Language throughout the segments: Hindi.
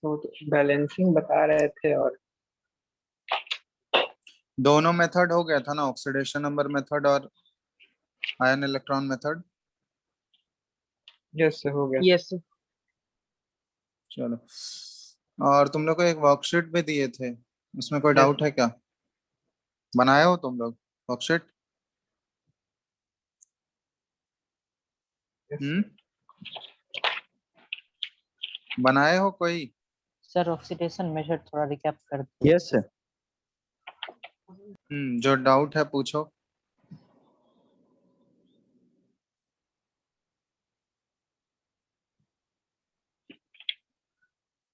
तो बैलेंसिंग बता रहे थे और दोनों मेथड हो गया था ना, ऑक्सीडेशन नंबर मेथड और आयन इलेक्ट्रॉन मेथड। यस हो गया। यस। चलो, और तुम लोग को एक वर्कशीट भी दिए थे, उसमें कोई यस डाउट है क्या? बनाए हो तुम लोग वर्कशीट? हम्म, बनाए हो कोई? सर ऑक्सीडेशन मेथड थोड़ा रिकैप कर दीजिए। Yes sir. जो डाउट है पूछो।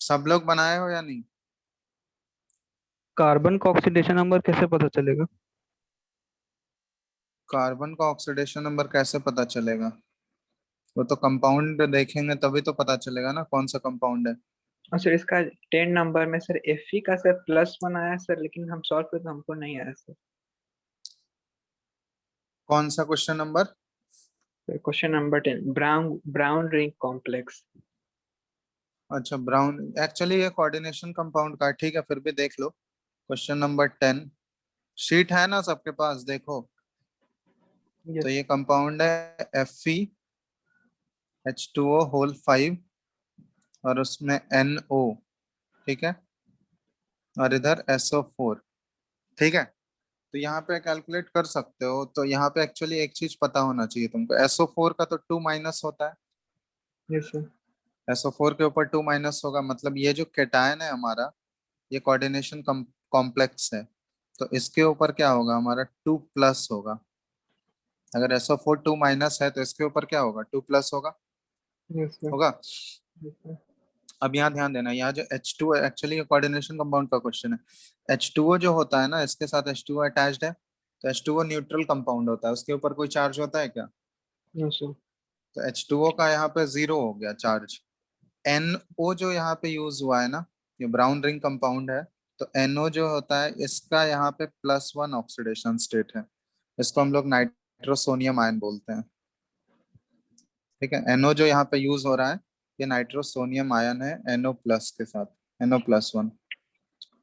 सब लोग बनाए हो या नहीं? कार्बन का ऑक्सीडेशन नंबर कैसे पता चलेगा? कार्बन का ऑक्सीडेशन नंबर कैसे पता चलेगा? वो तो कंपाउंड देखेंगे तभी तो पता चलेगा ना कौन सा कंपाउंड है। और सर इसका 10 नंबर में सर Fe का सर +1 आया सर, लेकिन हम सॉल्व किए तो हमको नहीं आया सर। कौन सा question number? Question number 10, brown brown ring complex. अच्छा, ब्राउन, एक्चुअली ये कोऑर्डिनेशन कंपाउंड का है, ठीक है, फिर भी देख लो। क्वेश्चन नंबर 10 शीट है ना सबके पास, देखो। तो यस ये कंपाउंड है FeH2O होल 5 और उसमें NO, ठीक है, और इधर SO4, ठीक है। तो यहाँ पे कैलकुलेट कर सकते हो। तो यहाँ पे एक्चुअली एक चीज पता होना चाहिए तुमको, SO4 का तो 2 माइनस होता है। Yes sir. SO4 के ऊपर 2 माइनस होगा, मतलब ये जो केटायन है हमारा, ये कोऑर्डिनेशन कॉम्प्लेक्स है। तो इसके ऊपर क्या होगा, हमारा 2 प्लस होगा। अगर SO4 2 माइनस है तो इसके ऊपर क्या होगा, 2 प्लस होगा। Yes sir. होगा। Yes sir. अब यहाँ ध्यान देना, यहाँ जो H2 है, एक्चुअली कोऑर्डिनेशन कंपाउंड का क्वेश्चन है। H2O जो होता है ना, इसके साथ H2O अटैच्ड है, तो H2O न्यूट्रल कंपाउंड होता है, उसके ऊपर कोई चार्ज होता है क्या? Yes sir. तो H2O का यहाँ पे 0 हो गया चार्ज। NO जो यहाँ पे यूज हुआ है ना, ये ब्राउन रिंग कंपाउंड है, तो NO जो होता है इसका यहाँ पे +1 ऑक्सीडेशन स्टेट है। इसको हम लोग नाइट्रोसोनियम आयन बोलते हैं, ठीक है। NO जो यहाँ पे यूज हो रहा है, ये नाइट्रोसोनियम आयन है NO प्लस के साथ, NO+1।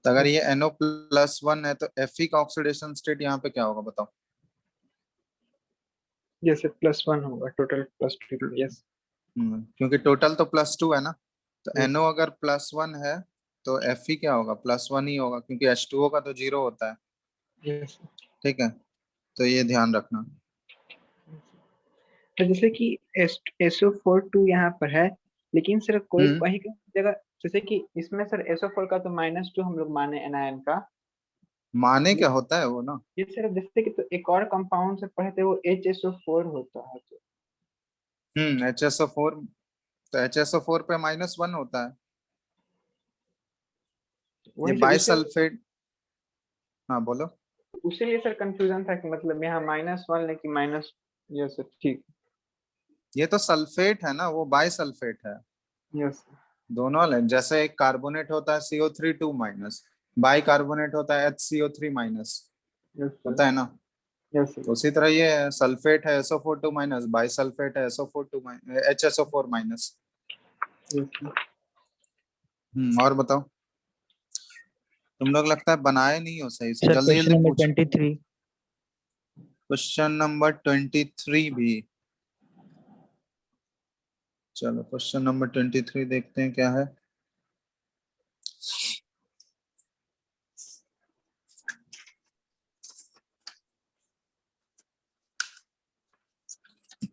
तो अगर ये NO+1 है तो Fe का ऑक्सीडेशन स्टेट यहाँ पे क्या होगा बताओ? यस सर, +1 होगा, टोटल +2। यस। क्योंकि टोटल तो +2 है ना, तो यस। NO अगर +1 है तो Fe क्या होगा, +1 ही होगा, क्योंकि H2O का तो 0 होता है, यस। ठीक है। तो ये ध्यान रखना। तो जैसे कि SO42 यहाँ पर है, लेकिन सर कोई हम्म कहीं कहीं जगह, जैसे कि इसमें सर SO4 का तो -2 हम लोग माने एनायन का। माने ये क्या होता है वो ना। ये सर जैसे कि तो एक और कंपाउंड से पढ़े थे, वो HSO4 होता है तो HSO4, तो HSO4 पे -1 होता है। ये वही से उसे बाइसल्फेट, हाँ बोलो। उसीलिए सर कंफ्यूजन था कि मतलब यहाँ -1 लेकिन माइनस। यस सर, ठीक। ये तो सल्फेट है ना, वो बाइसल्फेट है। यस। दोनों अलग, जैसे एक कार्बोनेट होता है CO3 2-, बाई कार्बोनेट होता है HCO3-, यस सर। होता है ना। यस तो सर। उसी तरह ये सल्फेट है SO4 2-, बाइसल्फेट है SO4 2-, HSO4-। Yes sir. और बताओ, तुम लोग लगता है बनाए नहीं हो सही से, सर जल्दी क्वेश्चन जल्दी नंबर पूछो। 23। क्वेश्चन नंबर 23 भी। चलो क्वेश्चन नंबर 23 देखते हैं क्या है।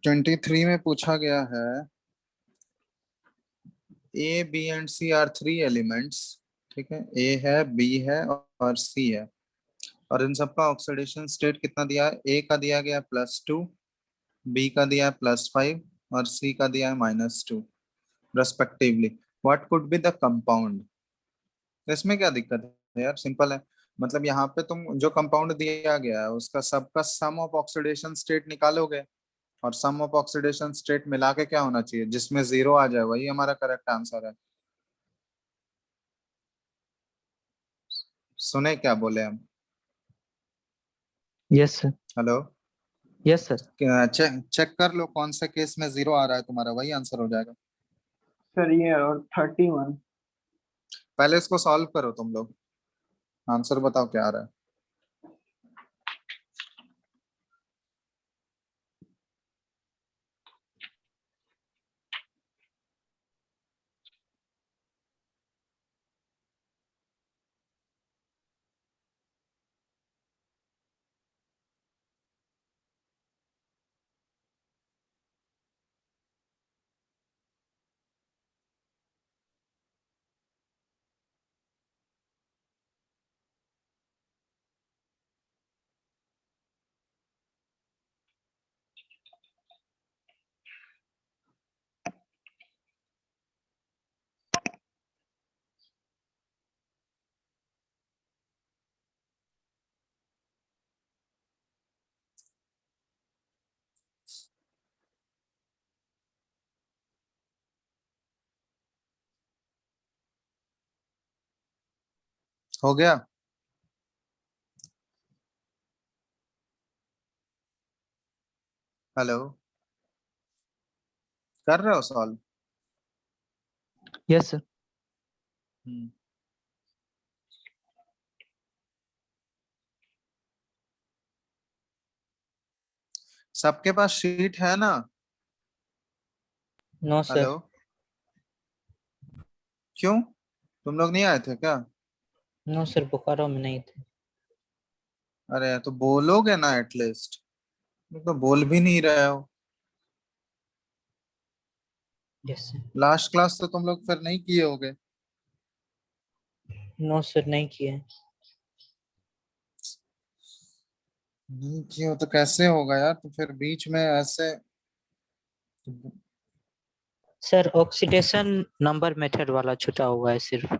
23 में पूछा गया है, A B and C are 3 elements, ठीक है। A है, B है और C है, और इन सबका ऑक्सीडेशन स्टेट कितना दिया है? A का दिया गया +2, B का दिया है +5 और C का दिया है -2 respectively. What could be the compound? इसमें क्या दिक्कत है यार, सिंपल है। मतलब यहाँ पे तुम जो कंपाउंड दिया गया है उसका सबका सम ऑफ ऑक्सीडेशन स्टेट निकालोगे, और सम ऑफ ऑक्सीडेशन स्टेट मिला के क्या होना चाहिए, जिसमें 0 आ जाए वही हमारा करेक्ट आंसर है। सुने क्या बोले हम? Yes sir. Hello, yes sir. Check check कर लो कौन से केस में 0 आ रहा है तुम्हारा, वही आंसर हो जाएगा। सर ये और 31। पहले इसको सॉल्व करो तुम लोग, आंसर बताओ क्या आ रहा है। हो गया? हेलो, कर रहे हो सॉल्व? Yes sir. सबके पास शीट है ना? No sir. हेलो, क्यों, तुम लोग नहीं आए थे क्या? नो सर, बोकारो में नहीं थे। अरे तो बोलोगे ना एटलीस्ट, तुम तो बोल भी नहीं रहे हो। Yes sir. लास्ट क्लास तो तुम लोग फिर नहीं किए होगे। नो सर, नहीं किए। नहीं किए हो तो कैसे होगा यार, तो फिर बीच में ऐसे। सर ऑक्सीडेशन नंबर मेथड वाला छूटा हुआ है सिर्फ।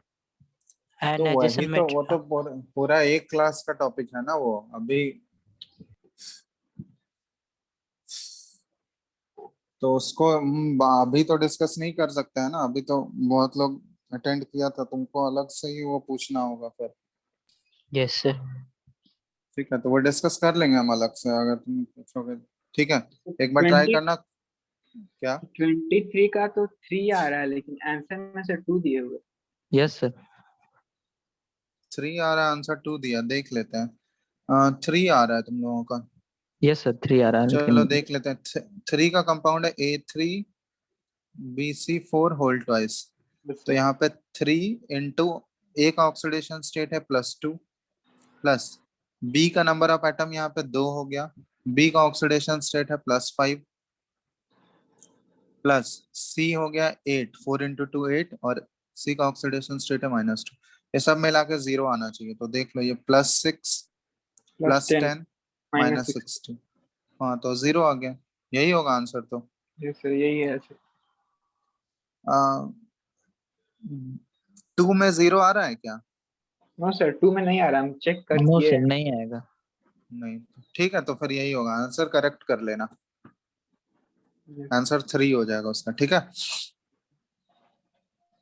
तो वही आयनाइजेशन तो, वो तो मेथड। पूरा एक क्लास का टॉपिक है ना वो अभी। तो उसको हम अभी तो डिस्कस नहीं कर सकते हैं ना, अभी तो बहुत लोग अटेंड किया था, तुमको अलग से ही वो पूछना होगा फिर। Yes sir. ठीक है, तो वो डिस्कस कर लेंगे हम अलग से अगर तुम पूछोगे। ठीक है, एक बार ट्राई 20 करना। क्या? 23 का तो 3 आ रहा है, लेकिन आंसर में से 2 दिए हुए। Yes sir. 3 आ रहा है, आंसर 2 दिया, देख लेते हैं। 3 आ रहा है तुम लोगों का। यस सर 3 आ रहा है चलो लेकिन। देख लेते हैं। 3 का कंपाउंड है A3BC4 होल ट्वाइस। तो यहाँ पे 3 इंटू, ए का ऑक्सीडेशन स्टेट है +2, प्लस बी का नंबर ऑफ एटम यहाँ पे 2 हो गया, बी का ऑक्सीडेशन स्टेट है +5, प्लस सी हो गया 8, 4 इंटू 2 8, और सी का ऑक्सीडेशन स्टेट है -2। ये सब मिला के 0 आना चाहिए, तो देख लो ये +6 +10 +10 -6। -60। हाँ तो 0 आ गया, यही होगा आंसर तो। यस सर, यही है सर। 2 में 0 आ रहा है क्या? नो सर, 2 में नहीं आ रहा, हम चेक कर नो किए सर हैं। नहीं आएगा। नहीं, ठीक है, तो फिर यही होगा आंसर, करेक्ट कर लेना। Yes, आंसर 3 हो जाएगा उसका, ठीक है।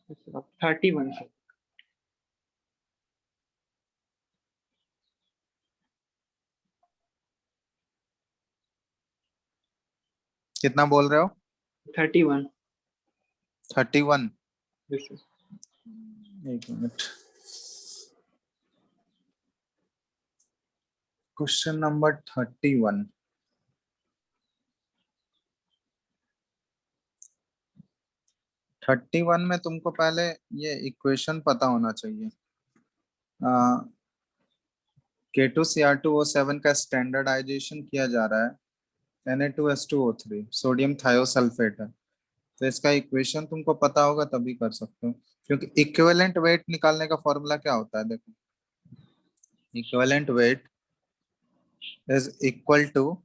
yes, sir. 31 सर। कितना बोल रहे हो? 31। 31? Yes sir. एक मिनट, क्वेश्चन नंबर 31। 31 में तुमको पहले ये इक्वेशन पता होना चाहिए। K2Cr2O7 का स्टैंडर्डाइजेशन किया जा रहा है Na2S2O3, सोडियम थायोसल्फेट है। तो इसका इक्वेशन तुमको पता होगा तभी कर सकते हो, क्योंकि इक्विवेलेंट वेट निकालने का फॉर्मूला क्या होता है, देखो। Equivalent weight is equal to,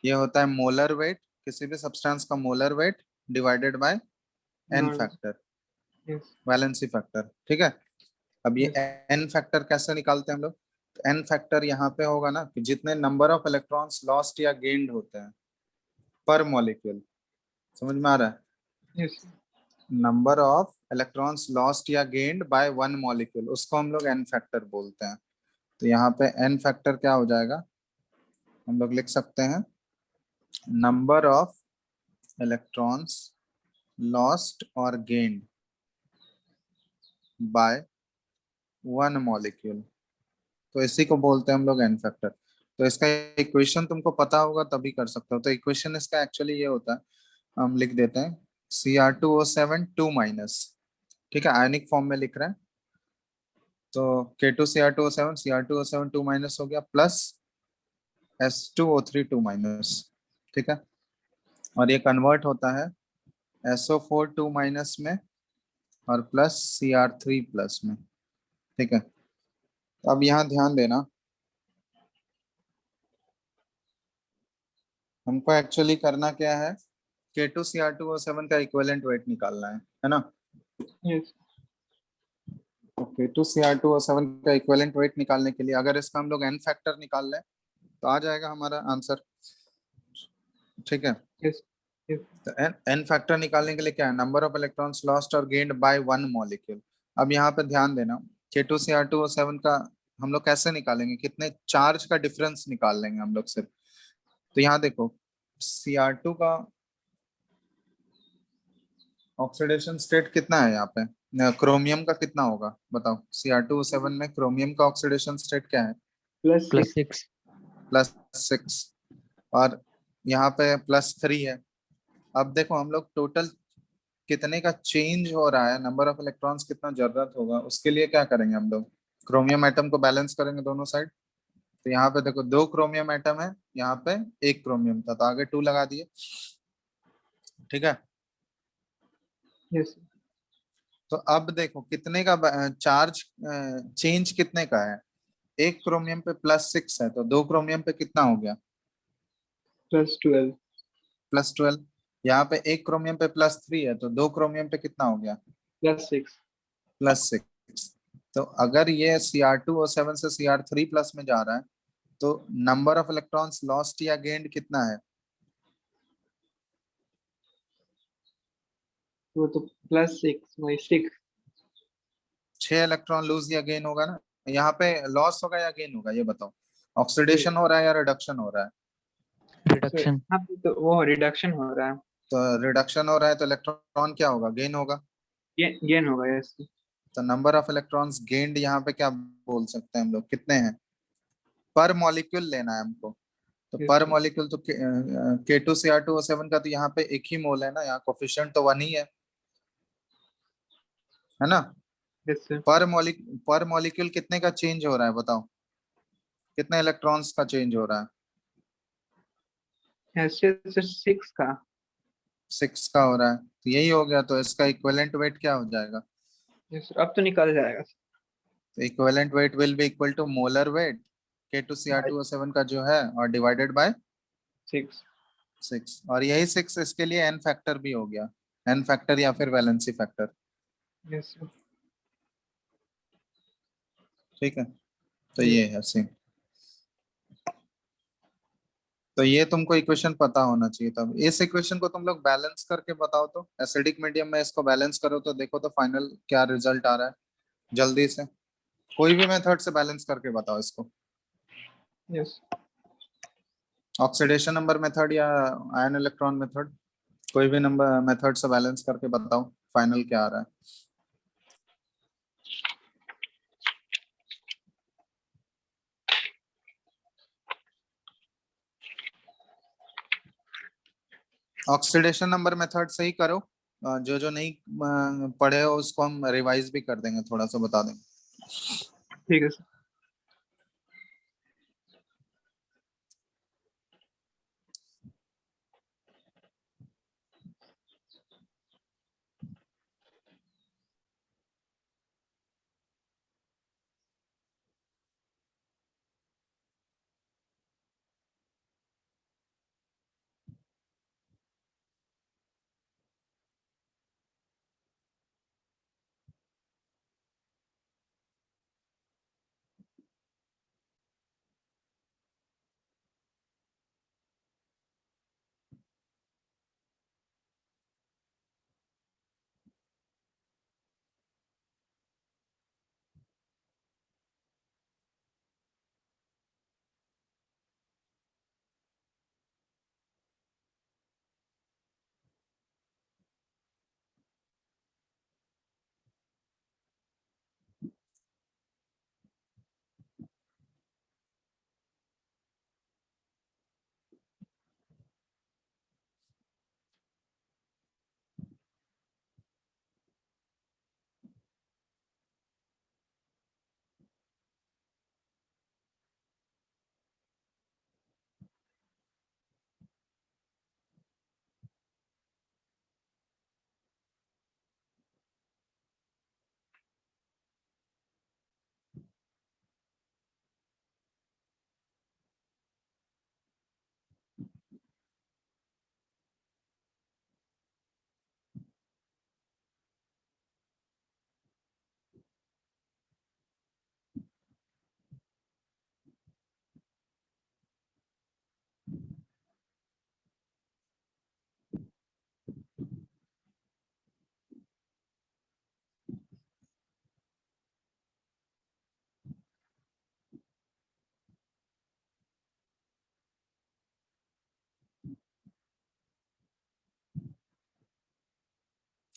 ये होता है मोलर वेट, किसी भी सब्सटेंस का molar weight divided by N normal. Factor, yes. Valency factor, ठीक है। अब ये यस। एन फैक्टर कैसे निकालते हैं हम लोग? तो एन फैक्टर यहाँ पे होगा ना कि जितने नंबर ऑफ इलेक्ट्रॉन्स लॉस्ट या गेन्ड होते हैं पर मॉलिक्यूल, समझ में आ रहा है? Yes. Number of electrons lost या गेन्ड बाय वन मॉलिक्यूल, उसको हम लोग एन फैक्टर बोलते हैं। तो यहाँ पे एन फैक्टर क्या हो जाएगा, हम लोग लिख सकते हैं नंबर ऑफ इलेक्ट्रॉन्स लॉस्ट और गेन्ड बाय वन मॉलिक्यूल, तो इसी को बोलते हैं हम लोग एन फैक्टर। तो इसका इक्वेशन तुमको पता होगा तभी कर सकते हो। तो इक्वेशन इसका एक्चुअली ये होता है, हम लिख देते हैं Cr2O7 2 माइनस, ठीक है, आयनिक फॉर्म में लिख रहे हैं। तो K2Cr2O7, Cr2O7 2 माइनस हो गया, प्लस S2O3 2 माइनस, ठीक है। और ये कन्वर्ट होता है SO4 2 माइनस में और प्लस Cr3 प्लस में, ठीक है। तो अब यहाँ ध्यान देना, हमको एक्चुअली करना क्या है, K2Cr2O7 का इक्विवेलेंट वेट निकालना है ना। यस तो K2Cr2O7 का इक्विवेलेंट वेट निकालने के लिए अगर इसका हम लोग एन फैक्टर निकाल लें तो आ जाएगा हमारा आंसर, ठीक है। यस यस तो एन फैक्टर निकालने के लिए क्या है, नंबर ऑफ इलेक्ट्रॉन्स लॉस्ट और गेन्ड बाय वन मॉलिक्यूल। अब यहाँ पे ध्यान देना, K2Cr2O7 का हम लोग कैसे निकालेंगे, कितने चार्ज का डिफरेंस निकाल लेंगे हम लोग सिर्फ। तो यहाँ देखो, Cr2 का ऑक्सीडेशन स्टेट कितना है यहाँ पे, क्रोमियम का कितना होगा बताओ। Cr2O7 में क्रोमियम का ऑक्सीडेशन स्टेट क्या है, प्लस प्लस 6 6। +6, और यहाँ पे +3 है। अब देखो हम लोग टोटल कितने का चेंज हो रहा है, नंबर ऑफ इलेक्ट्रॉन्स कितना जरूरत होगा, उसके लिए क्या करेंगे हम लोग, क्रोमियम एटम को बैलेंस करेंगे दोनों साइड। तो यहाँ पे देखो 2 क्रोमियम एटम है, यहाँ पे 1 क्रोमियम था तो आगे 2 लगा दिए, ठीक है। यस तो अब देखो कितने का चार्ज चेंज कितने का है, 1 क्रोमियम पे +6 है तो 2 क्रोमियम पे कितना हो गया, +12 +12। यहाँ पे 1 क्रोमियम पे +3 है तो 2 क्रोमियम पे कितना हो गया, +6 +6। तो अगर ये Cr2O7 से Cr3 प्लस में जा रहा है तो नंबर ऑफ इलेक्ट्रॉन्स लॉस्ट या गेन्ड कितना है, वो तो +6 वही 6 6 इलेक्ट्रॉन लूज या गेन होगा ना। यहाँ पे लॉस होगा या गेन होगा ये बताओ, ये ऑक्सीडेशन हो रहा है या रिडक्शन हो रहा है। Sir reduction. हाँ तो वो रिडक्शन हो रहा है, तो रिडक्शन हो रहा है तो इलेक्ट्रॉन क्या होगा, गेन होगा। गेन होगा। यस तो नंबर ऑफ इलेक्ट्रॉन्स गेन्ड यहाँ पे क्या बोल सकते हैं हम लोग, कितने हैं, पर मॉलिक्यूल लेना है हमको। तो यस पर मॉलिक्यूल तो K2Cr2O7 का तो यहाँ पे एक ही मोल है ना, यहाँ कोफिशिएंट तो 1 ही है ना। यस सर पर मॉलिक्यूल कितने का चेंज हो रहा है बताओ, कितने इलेक्ट्रॉन्स का चेंज हो रहा है, ऐसे सर 6 का। 6 का हो रहा है, तो यही हो गया। तो इसका इक्विवेलेंट वेट क्या हो जाएगा, यस सर अब तो निकल जाएगा तो equivalent weight will be equal to molar weight by K2Cr2O7 का जो है और डिवाइडेड बाय 6। 6, और यही 6 इसके लिए एन फैक्टर भी हो गया, एन फैक्टर या फिर वैलेंसी फैक्टर, यस सर ठीक है। तो ये है सेम। तो ये तुमको इक्वेशन पता होना चाहिए। तब इस इक्वेशन को तुम लोग बैलेंस करके बताओ, तो एसिडिक मीडियम में इसको बैलेंस करो तो देखो तो फाइनल क्या रिजल्ट आ रहा है, जल्दी से कोई भी मेथड से बैलेंस करके बताओ इसको, यस ऑक्सीडेशन नंबर मेथड या आयन इलेक्ट्रॉन मेथड, कोई भी नंबर मेथड से बैलेंस करके बताओ फाइनल क्या आ रहा है। ऑक्सीडेशन नंबर मेथड से ही करो, जो जो नहीं पढ़े हो उसको हम रिवाइज भी कर देंगे, थोड़ा सा बता देंगे। ठीक है सर।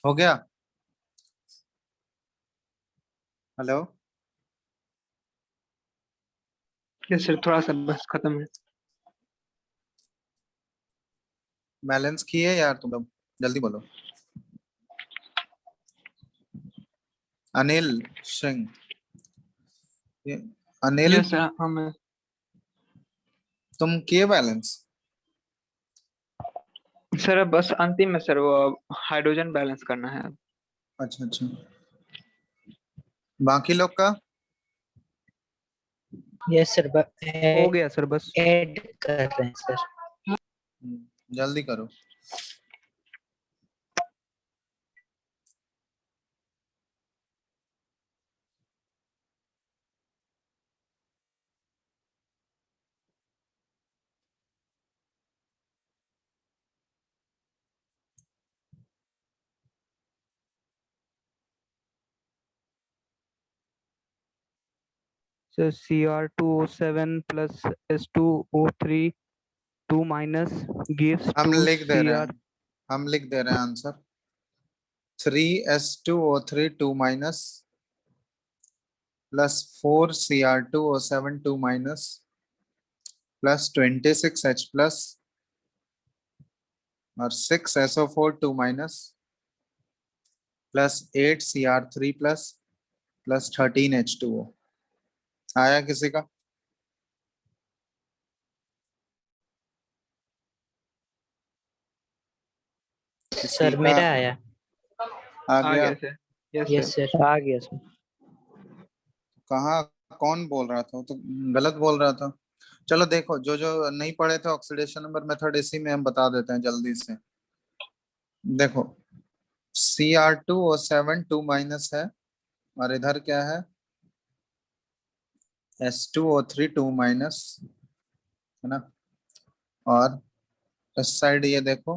हो गया? हेलो, यस सर, थोड़ा सा बस खत्म है। बैलेंस किए यार तुम लोग, जल्दी बोलो। अनिल सिंह, ये अनिल, यस सर, हाँ मैं। तुम किए बैलेंस? सर अब बस अंतिम में सर, वो हाइड्रोजन बैलेंस करना है। अच्छा अच्छा, बाकी लोग का? यस सर, हो गया सर बस। ऐड कर रहे हैं सर। जल्दी करो। Sir Cr2O7 plus S2O3 2 minus gives हम 2 लिख दे रहे Cr। हैं, हम लिख दे रहे हैं answer. 3S2O3 2 minus plus 4Cr2O7 2 minus plus 26H plus और 6SO4 2 minus plus 8Cr3 plus plus 13H2O। आया किसी का? किसी सर का मेरा आया। आ आ गया? गया sir. Yes yes sir. Sir. आ गया सर। कहाँ, कौन बोल रहा था? वो तो गलत बोल रहा था। चलो देखो, जो जो नहीं पढ़े थे ऑक्सीडेशन नंबर मेथड, इसी में हम बता देते हैं जल्दी से। देखो, Cr2O7 2 माइनस है, और इधर क्या है? S2O3 2 माइनस, है ना? और इस साइड ये देखो,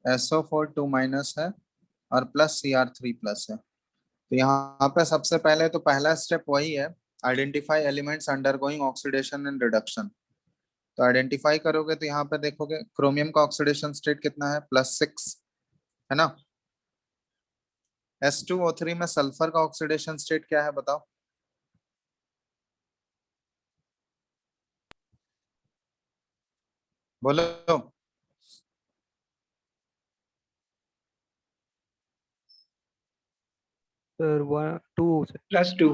SO4 2 माइनस है और प्लस Cr3 प्लस है। तो यहाँ पे सबसे पहले तो पहला स्टेप वही है, identify elements undergoing oxidation and reduction. तो आइडेंटिफाई करोगे तो यहाँ पे देखोगे क्रोमियम का ऑक्सीडेशन स्टेट कितना है? +6, है ना? S2O3 में सल्फर का ऑक्सीडेशन स्टेट क्या है बताओ? बोलो। Sir 1 2 sir. +2।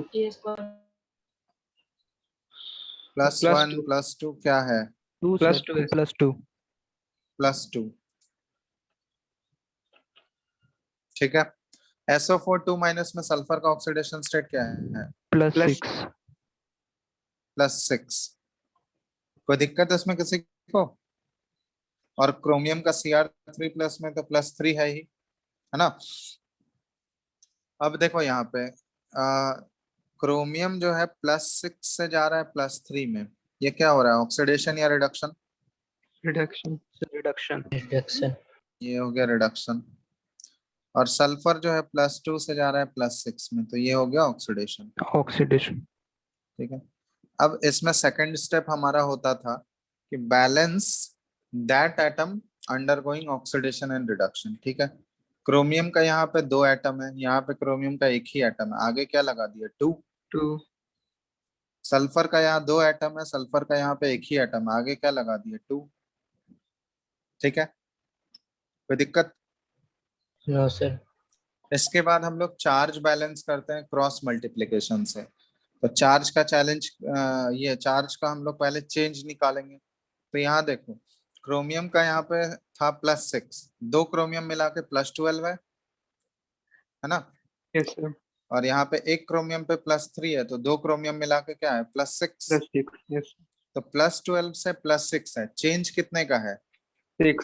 +1 +2। +2 क्या है? 2 सर, +2 है। +2। +2, ठीक है। SO4 2 माइनस में सल्फर का ऑक्सीडेशन स्टेट क्या है? +6। +6। कोई दिक्कत है इसमें किसी को? और क्रोमियम का Cr3 प्लस में तो +3 है ही, है ना? अब देखो यहाँ पे क्रोमियम जो है +6 से जा रहा है +3 में, ये क्या हो रहा है? ऑक्सीडेशन या reduction? Reduction. Sir reduction. Reduction. ये हो गया रिडक्शन। और सल्फर जो है +2 से जा रहा है +6 में, तो ये हो गया ऑक्सीडेशन। ऑक्सीडेशन। ठीक है। अब इसमें सेकंड स्टेप हमारा होता था कि balance that atom undergoing oxidation and reduction. ठीक है। क्रोमियम का यहाँ पे 2 एटम है, यहाँ पे क्रोमियम का एक ही एटम है, आगे क्या लगा दिया? 2। 2। सल्फर का यहाँ 2 एटम है, सल्फर का यहाँ पे एक ही एटम है, आगे क्या लगा दिया? 2। ठीक है, कोई दिक्कत? No sir. इसके बाद हम लोग चार्ज बैलेंस करते हैं क्रॉस मल्टीप्लिकेशन से। तो चार्ज का चैलेंज, ये चार्ज का हम लोग पहले चेंज निकालेंगे। तो यहाँ देखो, क्रोमियम का यहाँ पे था +6, 2 क्रोमियम मिला के +12 है ना? Yes sir. और यहाँ पे एक क्रोमियम पे +3 है, तो 2 क्रोमियम मिला के क्या है? +6। +6। यस। तो +12 से +6 है, चेंज कितने का है? 6।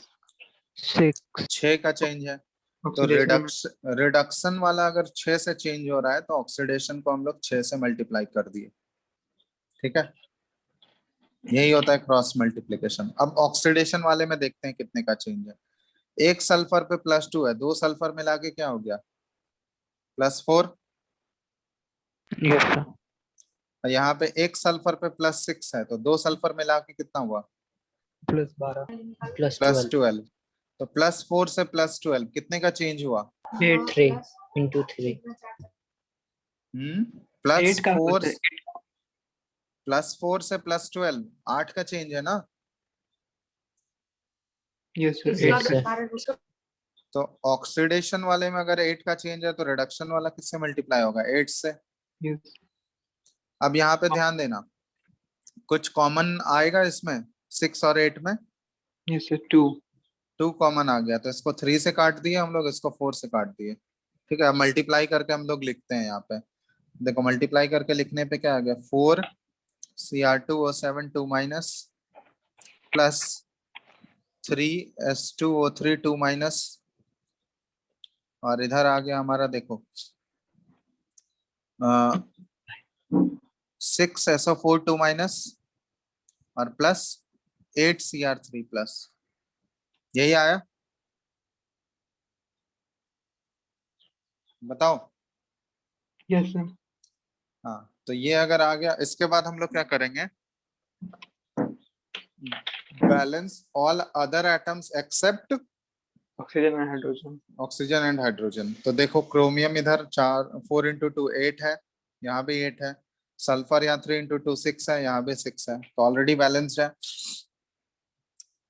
6। 6 का चेंज है। तो ऑक्सीडेशन। रिडक्शन वाला अगर 6 से चेंज हो रहा है, तो ऑक्सीडेशन को हम लोग 6 से मल्टीप्लाई कर दिए। ठीक है, यही होता है क्रॉस मल्टीप्लिकेशन। अब ऑक्सीडेशन वाले में देखते हैं कितने का चेंज है। एक सल्फर पे +2 है, 2 सल्फर मिला के क्या हो गया? +4। Yes sir. यहाँ पे एक सल्फर पे +6 है, तो 2 सल्फर मिला के कितना हुआ? +12। +12। +12। तो +4 से +12 कितने का चेंज हुआ? 8 3 into 3 8 का +4 होता है। +4 से +12 8 का चेंज है ना? यस सर, Yes, 8 का। sir. तो ऑक्सीडेशन वाले में अगर 8 का चेंज है तो रिडक्शन वाला किससे मल्टीप्लाई होगा? 8 से। यस अब यहाँ पे ध्यान देना, कुछ कॉमन आएगा इसमें 6 और 8 में? Yes sir, 2। 2 कॉमन आ गया, तो इसको 3 से काट दिए हम लोग, इसको 4 से काट दिए। ठीक है, अब मल्टीप्लाई करके हम लोग लिखते हैं यहाँ पे। देखो मल्टीप्लाई करके लिखने पे क्या आ गया? 4 Cr2O7 2 minus plus 3 S2O3 2 minus, और इधर आ गया हमारा, देखो 6 SO4 2 माइनस और प्लस 8 Cr3 प्लस। यही आया? बताओ। Yes sir. हाँ, तो ये अगर आ गया, इसके बाद हम लोग क्या करेंगे? Balance all other atoms except oxygen और हाइड्रोजन। Oxygen and hydrogen. तो देखो क्रोमियम इधर 4 इंटू 2 8 है, यहाँ भी 8 है। सल्फर यहाँ 3 इंटू 2 6 है, यहाँ भी 6 है, तो ऑलरेडी बैलेंस्ड है।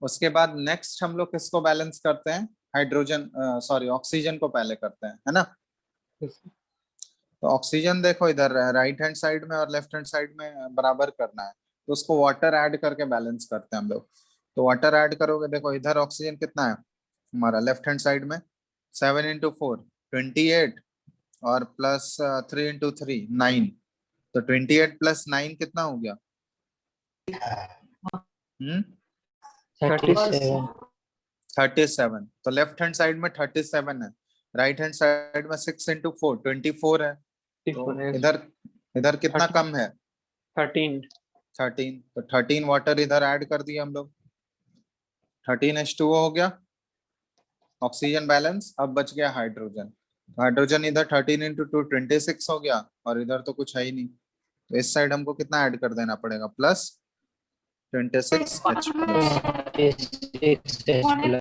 उसके बाद नेक्स्ट हम लोग किसको बैलेंस करते हैं? हाइड्रोजन, सॉरी ऑक्सीजन को पहले करते हैं, है ना? यस तो ऑक्सीजन देखो इधर राइट हैंड साइड में और लेफ्ट हैंड साइड में बराबर करना है, तो उसको वाटर ऐड करके बैलेंस करते हैं हम लोग। तो वाटर ऐड करोगे, देखो इधर ऑक्सीजन कितना है हमारा लेफ्ट हैंड साइड में? 7 इंटू 4 28, और प्लस 3 इंटू 3 9। तो 28 प्लस 9 कितना हो गया? 37 37। तो लेफ्ट हैंड साइड में 37 है, राइट हैंड साइड में 6 इंटू 4 24 है। तो 4। इधर इधर कितना 13। कम है? 13। 13। तो 13 वाटर इधर ऐड कर दिया हम लोग, 13H2O हो गया। Oxygen balance. अब बच गया हाइड्रोजन। हाइड्रोजन इधर 13 इंटू 2 26 हो गया, और इधर तो कुछ है ही नहीं, तो इस साइड हमको कितना ऐड कर देना पड़ेगा? Plus 26H plus. 26 plus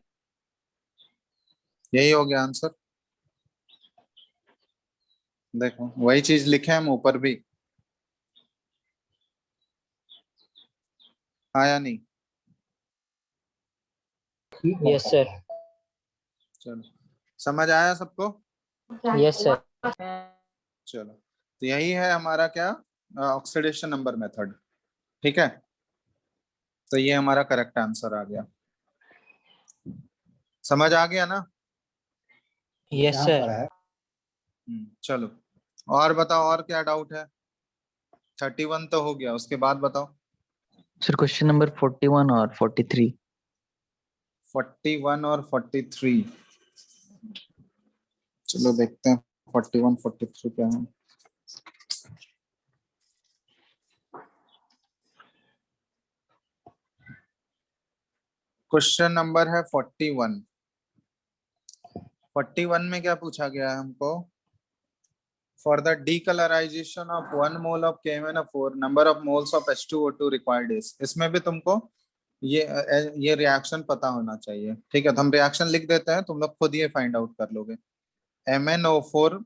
यही हो गया आंसर। देखो वही चीज लिखे हम ऊपर भी, हाँ या नहीं? yes sir चलो, समझ आया सबको? yes sir चलो, तो यही है हमारा क्या, ऑक्सीडेशन नंबर मेथड। ठीक है, तो ये हमारा करेक्ट आंसर आ गया। समझ आ गया ना? yes sir चलो, और बताओ, और क्या डाउट है? 31 तो हो गया, उसके बाद बताओ। सर क्वेश्चन नंबर 41 और 43। 41 और 43, चलो देखते हैं 41 43 क्या है। क्वेश्चन नंबर है 41। 41 में क्या पूछा गया है हमको? For the decolourisation of 1 mole of KMnO4 number of moles of H2O2 required is. इसमें भी तुमको ये रिएक्शन पता होना चाहिए। ठीक है, तो हम रिएक्शन लिख देते हैं, तुम लोग खुद ये फाइंड आउट कर लोगे। MnO4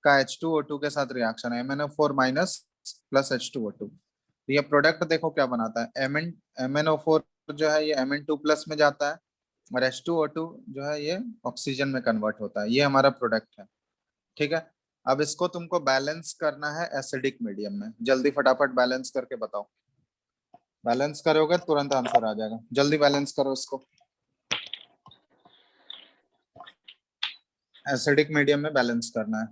का H2O2 के साथ रिएक्शन है, MnO4 माइनस प्लस H2O2। तो ये प्रोडक्ट देखो क्या बनाता है, MnO4 जो है ये Mn2 प्लस में जाता है, और H2O2 जो है ये ऑक्सीजन में कन्वर्ट होता है। ये हमारा प्रोडक्ट है। ठीक है, अब इसको तुमको बैलेंस करना है एसिडिक मीडियम में। जल्दी फटाफट बैलेंस करके बताओ। बैलेंस करोगे तुरंत आंसर आ जाएगा, जल्दी बैलेंस करो इसको। एसिडिक मीडियम में बैलेंस करना है।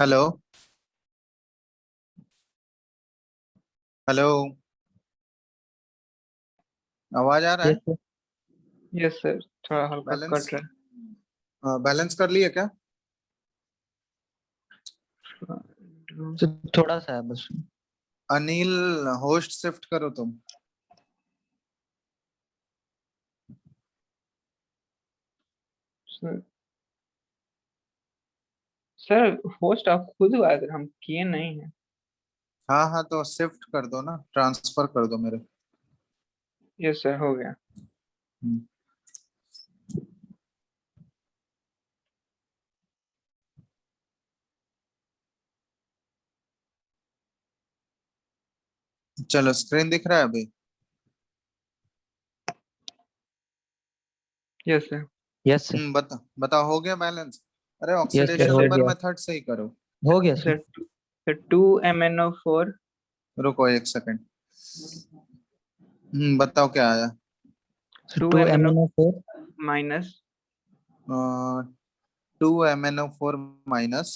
हेलो हेलो, आवाज आ रहा है? Yes sir. यस सर, थोड़ा हल्का बैलेंस कट रहा बैलेंस कर लिए क्या? है। तो थोड़ा सा है बस। अनिल, होस्ट शिफ्ट करो तुम। सर सर, होस्ट आप खुद हुआ अगर हम किए नहीं है। हाँ हाँ, तो शिफ्ट कर दो ना, ट्रांसफर कर दो मेरे। यस सर, हो गया। हम्म, चलो स्क्रीन दिख रहा है अभी? Yes sir. Yes sir. बता बताओ, हो गया बैलेंस? अरे यस सर, ऑक्सीडेशन हो नंबर गया। मेथड से ही करो। हो गया सर। सर सर 2MnO4 रुको एक सेकंड। बताओ क्या आया? Sir two 2 MnO MnO4 minus 2MnO4 minus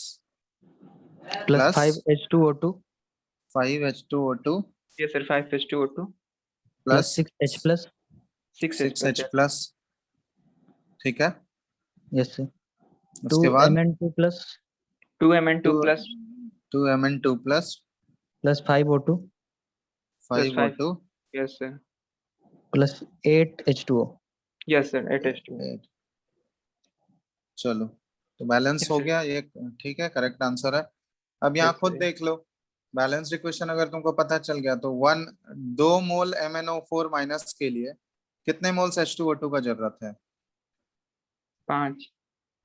plus plus 5H2O2 5H2O2 yes sir 5H2O2 plus plus 6H plus. 6H six plus. H plus ठीक है। Yes sir. टू उसके बाद M N two plus 2Mn2 two plus 2Mn2 plus plus 5O2 plus 5। 5O2। Yes sir. Plus 8H2O। Yes sir 8H2। चलो, तो बैलेंस यस हो सर। गया ये। ठीक है, करेक्ट आंसर है। अब यहाँ यस खुद सर। देख लो। बैलेंस इक्वेशन अगर तुमको पता चल गया तो 2 मोल MnO4 माइनस के लिए कितने मोल्स H2O2 का जरूरत है? 5।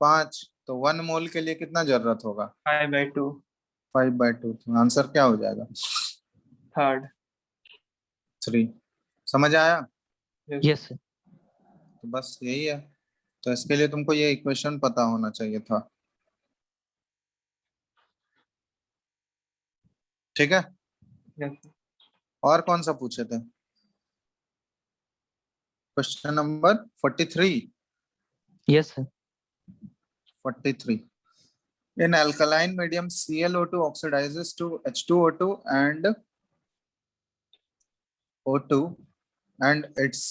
5। तो 1 मोल के लिए कितना जरूरत होगा? 5/2। 5/2। तो आंसर क्या हो जाएगा? थर्ड। 3। समझ आया? यस। Yes sir. तो बस यही है। तो इसके लिए तुमको ये इक्वेशन पता होना चाहिए था। ठीक है। यस। और कौन सा पूछे थे? Question number 43। Yes sir. 43। In alkaline medium, ClO2 oxidizes to H2O2 and O2, and it's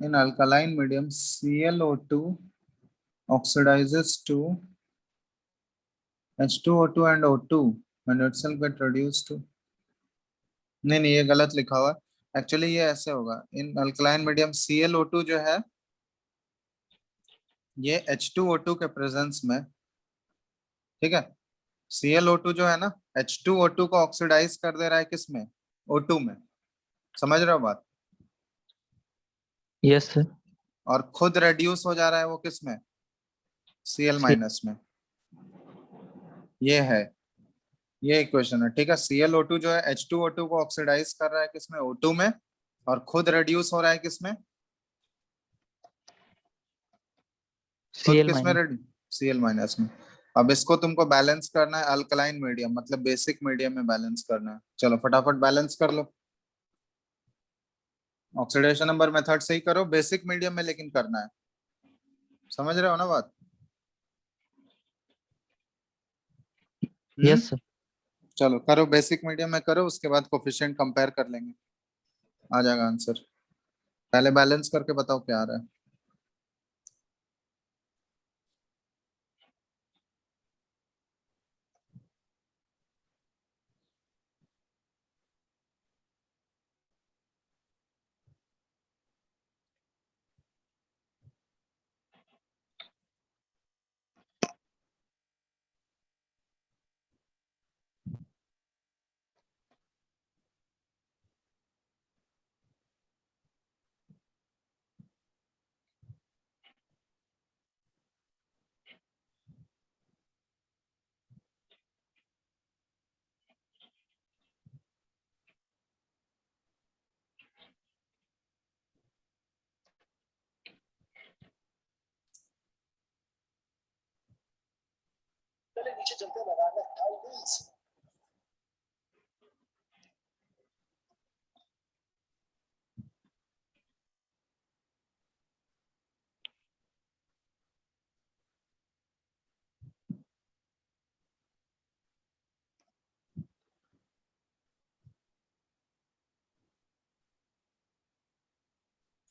in alkaline medium, ClO2 oxidizes to H2O2 and O2 and itself get reduced to। नहीं नहीं, ये गलत लिखा हुआ है। एक्चुअली ये ऐसे होगा, इन अल्कलाइन मीडियम ClO2 जो है ये H2O2 के प्रेजेंस में, ठीक है, ClO2 जो है ना H2O2 को ऑक्सीडाइज कर दे रहा है किसमें? O2 में। समझ रहे हो बात? Yes sir. और खुद रेड्यूस हो जा रहा है वो किसमें? Cl माइनस में। ये है, ये इक्वेशन है। ठीक है, ClO2 जो है H2O2 को ऑक्सीडाइज कर रहा है किसमें? O2 में। और खुद रेड्यूस हो रहा है किसमें? खुद Cl किसमें माइनस। Cl माइनस में। अब इसको तुमको बैलेंस करना है अल्कलाइन मीडियम, मतलब बेसिक मीडियम में बैलेंस करना है। चलो फटाफट बैलेंस कर लो। ऑक्सीडेशन नंबर मेथड से ही करो, बेसिक मीडियम में लेकिन करना है। समझ रहे हो ना बात? हम्म। Yes sir. चलो करो, बेसिक मीडियम में करो, उसके बाद कोफिशिएंट कंपेयर कर लेंगे, आ जाएगा आंसर। पहले बैलेंस करके बताओ क्या आ रहा है।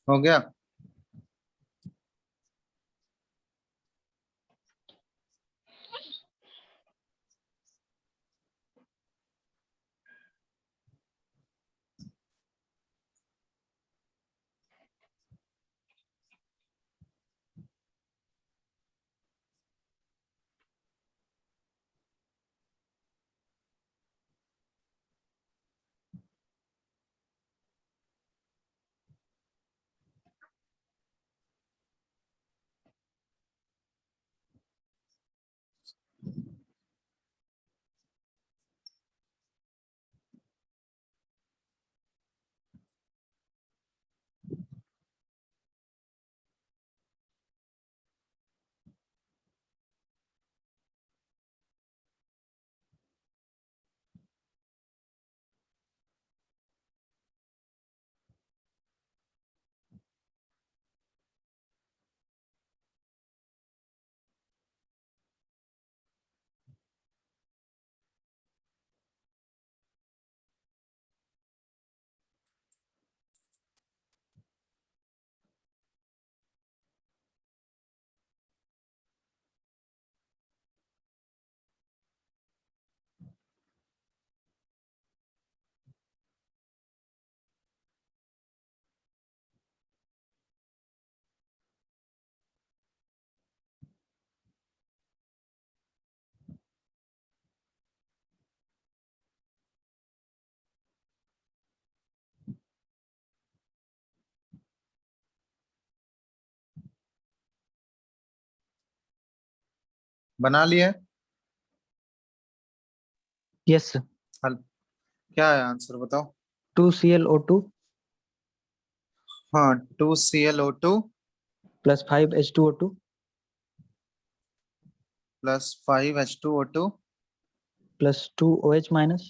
हो गया? बना लिए? Yes sir. हल क्या है आंसर बताओ? 2ClO2 हाँ, 2Cl O2 plus 5H2O2 plus 5H2O2 plus 2OH minus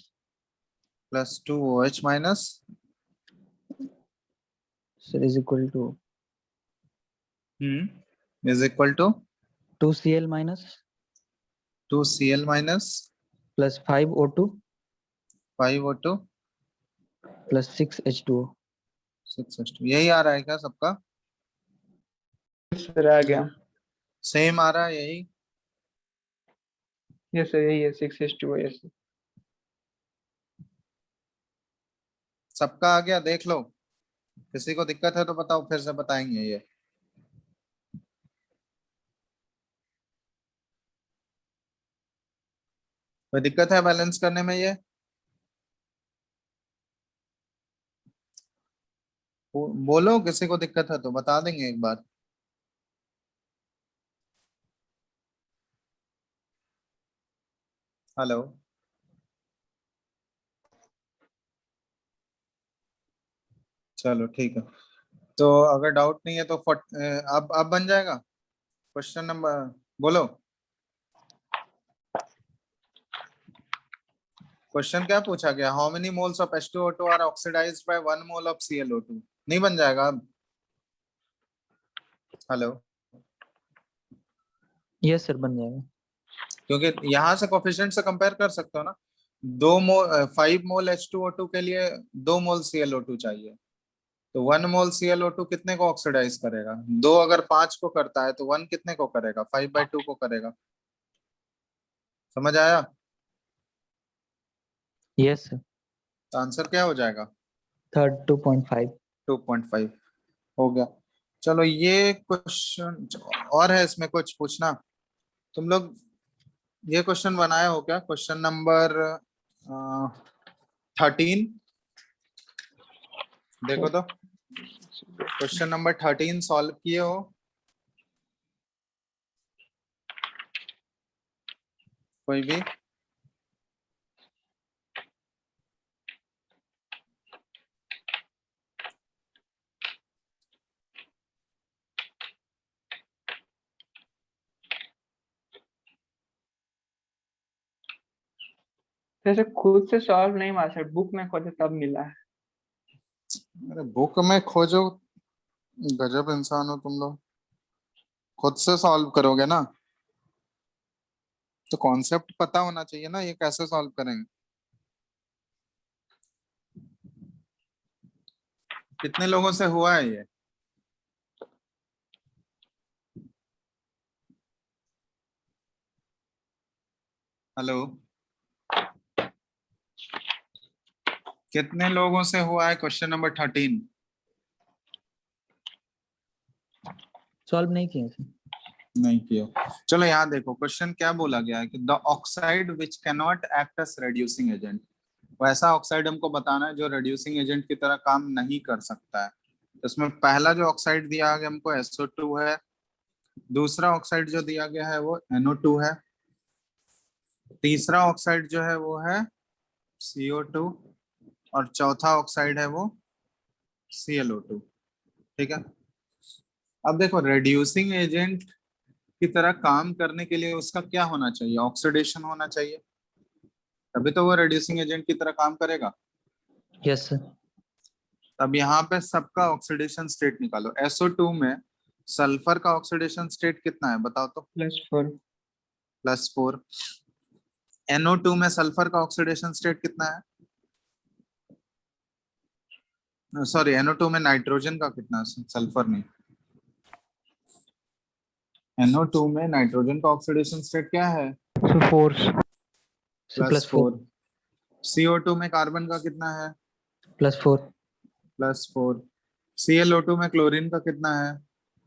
plus 2OH minus sir is equal to is equal to 2Cl minus 2Cl minus plus 5O2 5O2 plus 6H2O। 6H2। यही आ रहा है क्या सबका? सर आ गया। सेम आ रहा है यही? यस सर यही है 6H2O। Yes sir. सबका आ गया? देख लो, किसी को दिक्कत है तो बताओ, फिर से बताएंगे ये। कोई दिक्कत है बैलेंस करने में ये? बोलो, किसी को दिक्कत है तो बता देंगे एक बार। हेलो? चलो ठीक है, तो अगर डाउट नहीं है तो अब बन जाएगा क्वेश्चन नंबर। बोलो, क्वेश्चन क्या पूछा गया? How many moles of H2O2 are oxidised by 1 mole of ClO2? नहीं बन जाएगा अब? हेलो? यस सर बन जाएगा। क्योंकि यहाँ से कोफिशिएंट से कंपेयर कर सकते हो ना। 5 मोल H2O2 के लिए 2 मोल ClO2 चाहिए, तो 1 मोल ClO2 कितने को ऑक्सीडाइज करेगा? 2 अगर 5 को करता है तो 1 कितने को करेगा? 5/2 को करेगा। समझ आया? Yes sir. तो आंसर क्या हो जाएगा? थर्ड 2.5। 2.5 हो गया। चलो, ये क्वेश्चन और है इसमें कुछ पूछना? तुम लोग ये क्वेश्चन बनाए हो क्या? क्वेश्चन नंबर 13 देखो तो, क्वेश्चन नंबर 13 सॉल्व किए हो? कोई भी? जैसे खुद से सॉल्व नहीं मार सर, बुक में खोजे तब मिला है। अरे बुक में खोजो, गजब इंसान हो तुम लोग। खुद से सॉल्व करोगे ना तो कॉन्सेप्ट पता होना चाहिए ना, ये कैसे सॉल्व करेंगे? कितने लोगों से हुआ है ये? हेलो, कितने लोगों से हुआ है क्वेश्चन नंबर 13? सॉल्व नहीं किए थे। नहीं किया। चलो यहाँ देखो, क्वेश्चन क्या बोला गया है कि the oxide which can not act as reducing agent. वैसा ऑक्साइड हमको बताना है जो रेड्यूसिंग एजेंट की तरह काम नहीं कर सकता है। तो इसमें पहला जो ऑक्साइड दिया गया हमको SO2 है, दूसरा ऑक्साइड जो दिया गया है वो NO2 है, तीसरा ऑक्साइड जो है वो है CO2 और चौथा ऑक्साइड है वो ClO2। ठीक है। अब देखो, रेड्यूसिंग एजेंट की तरह काम करने के लिए उसका क्या होना चाहिए? ऑक्सीडेशन होना चाहिए, तभी तो वो रिड्यूसिंग एजेंट की तरह काम करेगा। Yes sir. अब यहाँ पे सबका ऑक्सीडेशन स्टेट निकालो। SO2 में सल्फर का ऑक्सीडेशन स्टेट कितना है बताओ तो? +4। +4। NO2 में सल्फर का ऑक्सीडेशन स्टेट कितना है? सॉरी, NO2 में नाइट्रोजन का कितना है? सल्फर नहीं, NO2 में नाइट्रोजन का ऑक्सीडेशन स्टेट क्या है? So force. +4। CO2 में कार्बन का कितना है? +4। +4। ClO2 में क्लोरीन का कितना है?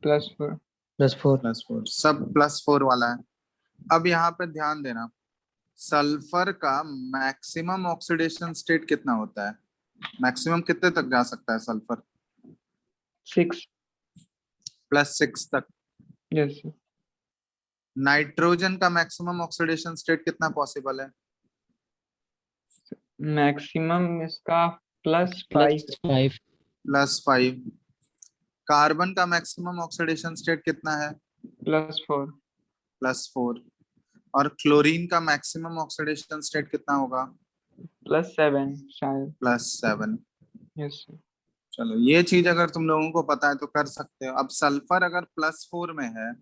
+4। +4। +4। सब +4 वाला है। अब यहाँ पे ध्यान देना, सल्फर का मैक्सिमम ऑक्सीडेशन स्टेट कितना होता है? मैक्सिमम कितने तक जा सकता है सल्फर? 6। +6 तक। Yes sir. नाइट्रोजन का मैक्सिमम ऑक्सीडेशन स्टेट कितना पॉसिबल है? मैक्सिमम इसका +5। +5। +5। कार्बन का मैक्सिमम ऑक्सीडेशन स्टेट कितना है? +4। +4। और क्लोरीन का मैक्सिमम ऑक्सीडेशन स्टेट कितना होगा? +7 शायद। +7। Yes sir. चलो, ये चीज अगर तुम लोगों को पता है तो कर सकते हो। अब सल्फर अगर +4 में है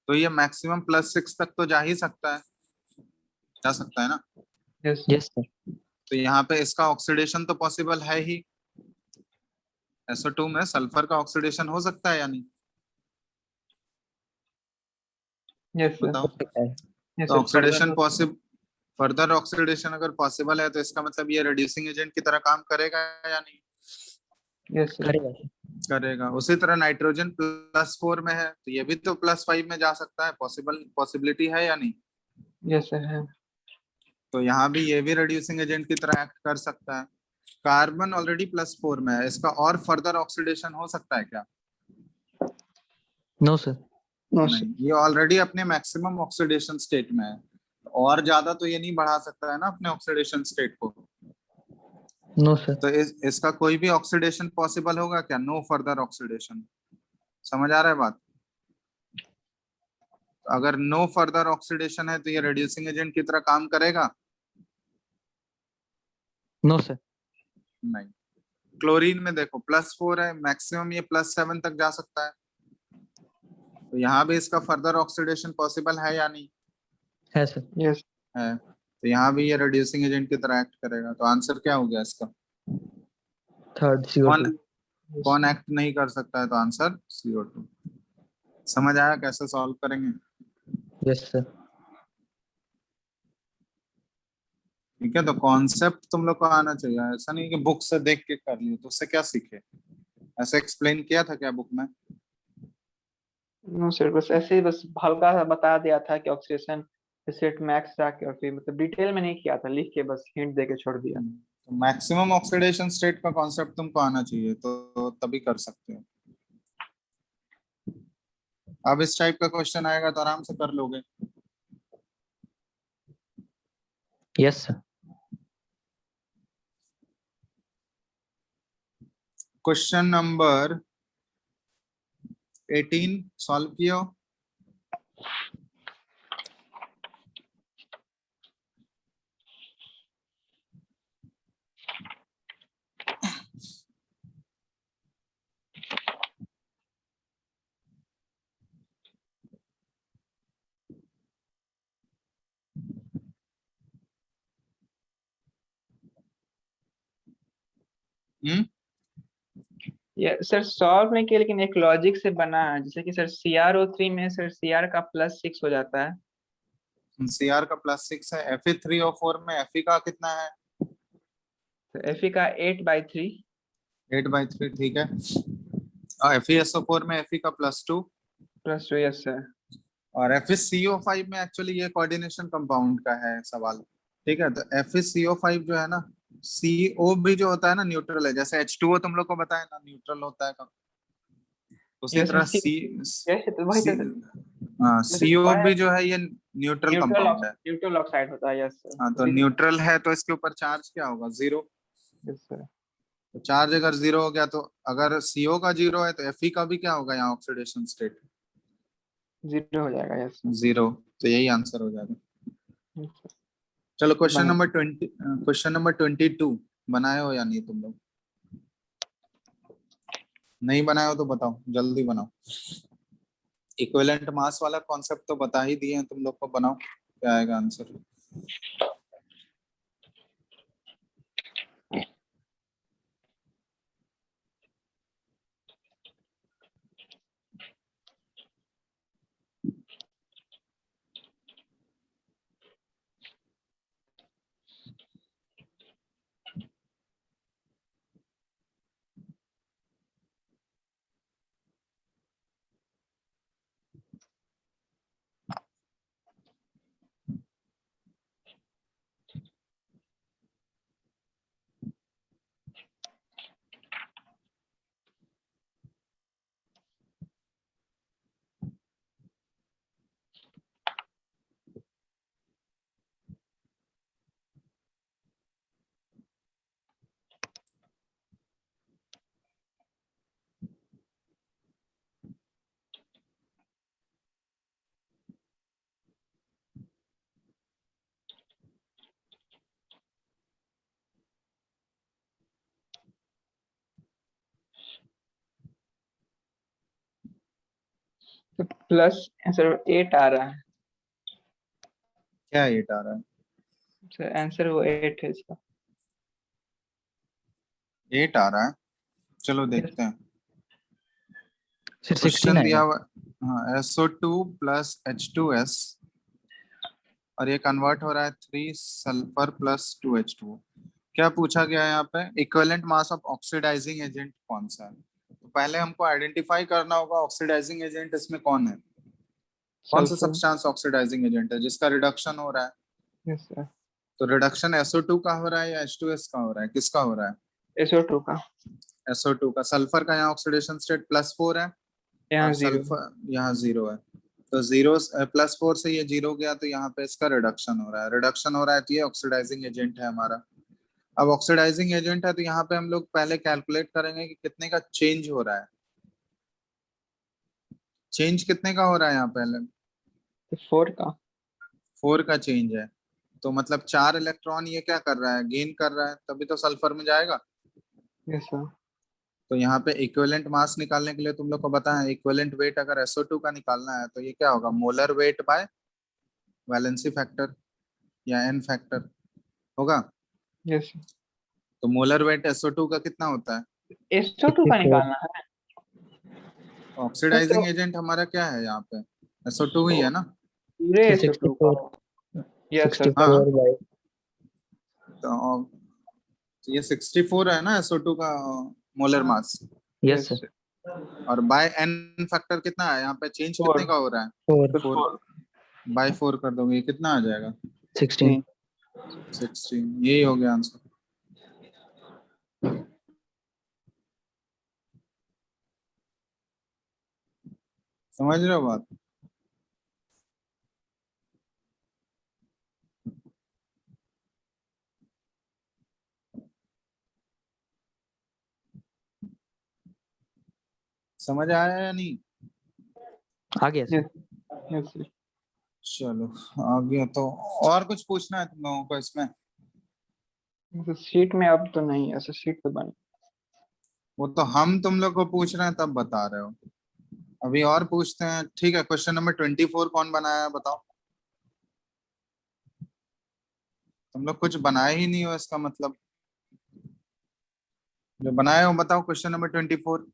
तो ये मैक्सिमम +6 तक तो जा ही सकता है, जा सकता है ना? Yes yes sir. तो यहाँ पे इसका ऑक्सीडेशन तो पॉसिबल है ही। SO2 में सल्फर का ऑक्सीडेशन हो सकता है या नहीं? Yes sir. बताओ। यस तो sir. Oxidation possible, further oxidation अगर पॉसिबल है तो इसका मतलब ये रिड्यूसिंग एजेंट की तरह काम करेगा या नहीं? Yes sir. करेगा। करेगा। उसी तरह नाइट्रोजन +4 में है तो ये भी तो +5 में जा सकता है। पॉसिबिलिटी है या नहीं? यस सर है। तो यहाँ भी ये भी रिड्यूसिंग एजेंट की तरह एक्ट कर सकता है। कार्बन ऑलरेडी +4 में है, इसका और फर्दर ऑक्सीडेशन हो सकता है क्या? No sir. नो नहीं, सर। ये ऑलरेडी अपने मैक्सिमम ऑक्सीडेशन स्टेट में है। और ज्यादा तो ये नहीं बढ़ा सकता है ना अपने ऑक्सीडेशन स्टेट को। No sir. तो इसका कोई भी ऑक्सीडेशन पॉसिबल होगा क्या? No further oxidation. समझ आ रहा है बात? अगर नो फर्दर ऑक्सीडेशन है तो ये रिड्यूसिंग एजेंट की तरह काम करेगा? No sir. नहीं। क्लोरीन में देखो +4 है, मैक्सिमम ये +7 तक जा सकता है। तो यहाँ भी इसका फर्दर ऑक्सीडेशन पॉसिबल है या नहीं? है सर। यस। है। तो यहाँ भी ये रिड्यूसिंग एजेंट की तरह एक्ट करेगा। तो आंसर क्या हो गया इसका? थर्ड कौन CO2। कौन एक्ट नहीं कर सकता है? तो आंसर CO2। समझ आया कैसे सॉल्व करेंगे? Yes sir. ठीक है। तो कॉन्सेप्ट तुम लोग को आना चाहिए, ऐसा नहीं कि बुक से देख के कर लियो। तो उससे क्या सीखे? ऐसे एक्सप्लेन किया था क्या बुक में? नो सर, बस ऐसे ही बस हल्का सा बता दिया था कि ऑक्सीडेशन स्टेट मैक्स जाके, और फिर मतलब डिटेल में नहीं किया था, लिख के बस हिंट दे के छोड़ दिया। तो मैक्सिमम ऑक्सीडेशन स्टेट का कॉन्सेप्ट तुमको आना चाहिए तो तभी कर सकते हो। अब इस टाइप का क्वेश्चन आएगा तो आराम से कर लोगे। Yes sir. Question number 18 solve किया। ये सर सॉल्व नहीं किया, लेकिन एक लॉजिक से बना है। जैसे कि सर CrO3 में सर Cr का +6 हो जाता है, Cr का +6 है, Fe3O4 में Fe का कितना है? तो Fe का 8/3 8/3, ठीक है। और FeSO4 में Fe का +2 +2, यस सर। और FeCO5 में एक्चुअली ये कोऑर्डिनेशन कंपाउंड का है सवाल, ठीक है। तो FeCO5 जो है ना, CO भी जो होता है ना न्यूट्रल है, जैसे H2O तुम लोग को बताया ना न्यूट्रल होता है, उसी यस तरह सर, यस तो वही सी तो हाँ CO वह भी जो है ये न्यूट्रल न्यूट्रल कंपाउंड है। न्यूट्रल ऑक्साइड होता है, यस सर, हाँ, तो उसी से। न्यूट्रल है तो इसके ऊपर चार्ज क्या होगा? 0। Yes sir. तो चार्ज अगर 0 हो गया तो अगर CO का 0 है तो Fe का भी क्या होगा यहाँ ऑक्सीडेशन स्टेट? 0 हो जाएगा, यस सर। 0। तो यही आंसर हो जाएगा। Yes sir. चलो क्वेश्चन बने। नंबर 20, क्वेश्चन नंबर 22 बनाए हो या नहीं तुम लोग? नहीं बनाए हो तो बताओ, जल्दी बनाओ। इक्विवेलेंट मास वाला कॉन्सेप्ट तो बता ही दिए हैं तुम लोग को, बनाओ क्या आएगा आंसर। तो प्लस आंसर 8 आ रहा है क्या 8 आ रहा है? सर, आंसर वो 8 है इसका। 8 आ रहा है, चलो यस देखते हैं। सर क्वेश्चन 69 दिया है। हुआ, हाँ, SO2 + H2S और ये कन्वर्ट हो रहा है 3 सल्फर + 2H2O। क्या पूछा गया है यहाँ पे? Equivalent mass of oxidising agent कौन सा है? तो पहले हमको आइडेंटिफाई करना होगा ऑक्सीडाइजिंग एजेंट इसमें कौन है, कौन सा सल्फर। सब्सटेंस ऑक्सीडाइजिंग एजेंट है जिसका रिडक्शन हो रहा है। Yes sir. तो रिडक्शन SO2 का हो रहा है या H2S का हो रहा है, किसका हो रहा है? SO2 का। SO2 का। सल्फर का यहाँ ऑक्सीडेशन स्टेट +4 है यहाँ और 0। सल्फर यहाँ 0 है। तो 0 +4 से ये 0 गया तो यहाँ पे इसका रिडक्शन हो रहा है, रिडक्शन हो रहा है तो ये ऑक्सीडाइजिंग एजेंट है हमारा। अब ऑक्सीडाइजिंग एजेंट है तो यहाँ पे हम लोग पहले कैलकुलेट करेंगे कि कितने का चेंज हो रहा है। चेंज कितने का हो रहा है यहाँ पहले? तो 4 का। 4 का चेंज है, तो मतलब 4 इलेक्ट्रॉन ये क्या कर रहा है, गेन कर रहा है, तभी तो सल्फर में जाएगा। Yes sir. तो यहाँ पे इक्विवेलेंट मास निकालने के लिए तुम लोग को पता है इक्विवेलेंट वेट अगर SO2 का निकालना है तो ये क्या होगा, molar weight bye valency factor या एन फैक्टर होगा। Yes sir. तो मोलर वेट SO2 का कितना होता है? SO2 का 64। निकालना है सर, तो ऑक्सीडाइजिंग एजेंट हमारा क्या है यहाँ पे? SO2 ही है ना। पूरे तो SO2 का 64 होगा। यस सर, हाँ, बाई तो ये 64 है ना SO2 का मोलर हाँ। मास। Yes yes sir. और बाय एन फैक्टर कितना है यहाँ पे, चेंज 4। कितने का हो रहा है? 4। तो 4। 4। बाय 4 कर दोगे ये कितना आ जाएगा? 16। 16। यही हो गया आंसर। समझ रहे हो बात? समझ आया या नहीं? आ गया सर। यस। Yes sir. चलो आगे तो और कुछ पूछना है तुम लोगों को इसमें? तो शीट में अब तो नहीं है सर, शीट पे बनी। वो तो हम तुम लोग को पूछ रहे हैं तब बता रहे हो, अभी और पूछते हैं। ठीक है, क्वेश्चन नंबर 24 कौन बनाया है बताओ। तुम लोग कुछ बनाए ही नहीं हो इसका मतलब, जो बनाए हो बताओ क्वेश्चन नंबर 24।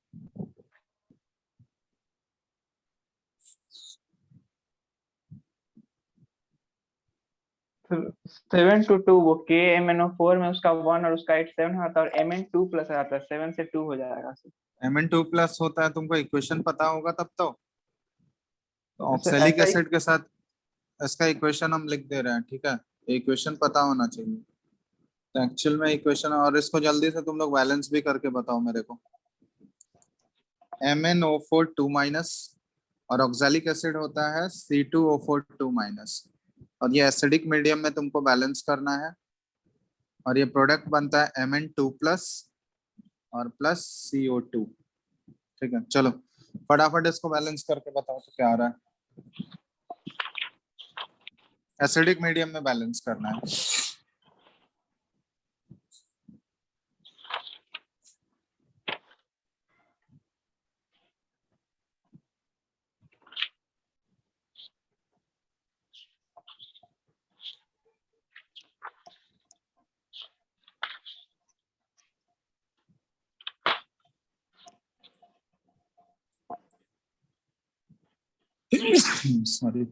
7 to 2 वो KMnO4 में उसका 1 और उसका 8 7 आता है और Mn2 प्लस आता है 7 से 2 हो जाएगा सर। Mn2 प्लस होता है, तुमको इक्वेशन पता होगा तब तो सर ऑक्सैलिक ऐसा ही एसिड के साथ इसका इक्वेशन हम लिख दे रहे हैं, ठीक है। इक्वेशन पता होना चाहिए तो एक्चुअल में इक्वेशन, और इसको जल्दी से तुम लोग बैलेंस भी करके बताओ मेरे को। MnO4 2 माइनस और ऑक्सैलिक एसिड होता है C2O4 2 माइनस, और ये एसिडिक मीडियम में तुमको बैलेंस करना है, और ये प्रोडक्ट बनता है Mn2 प्लस और प्लस CO2। ठीक है, चलो फटाफट इसको बैलेंस करके बताओ तो क्या आ रहा है। एसिडिक मीडियम में बैलेंस करना है। सॉरी।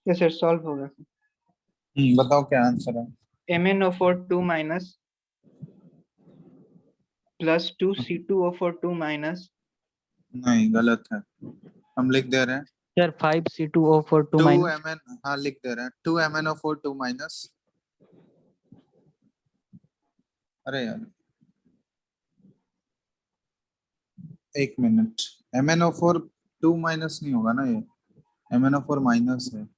ये सर सॉल्व हो गया। बताओ क्या आंसर है। MnO4 2 minus plus 2 C2O4 2 minus. नहीं, गलत है, हम लिख दे रहे हैं sir 5C2O4 2 two minus. M N हाँ लिख दे रहे हैं 2MnO4 2 माइनस। अरे यार एक मिनट, MnO4 2 माइनस नहीं होगा ना, ये MnO4 माइनस है,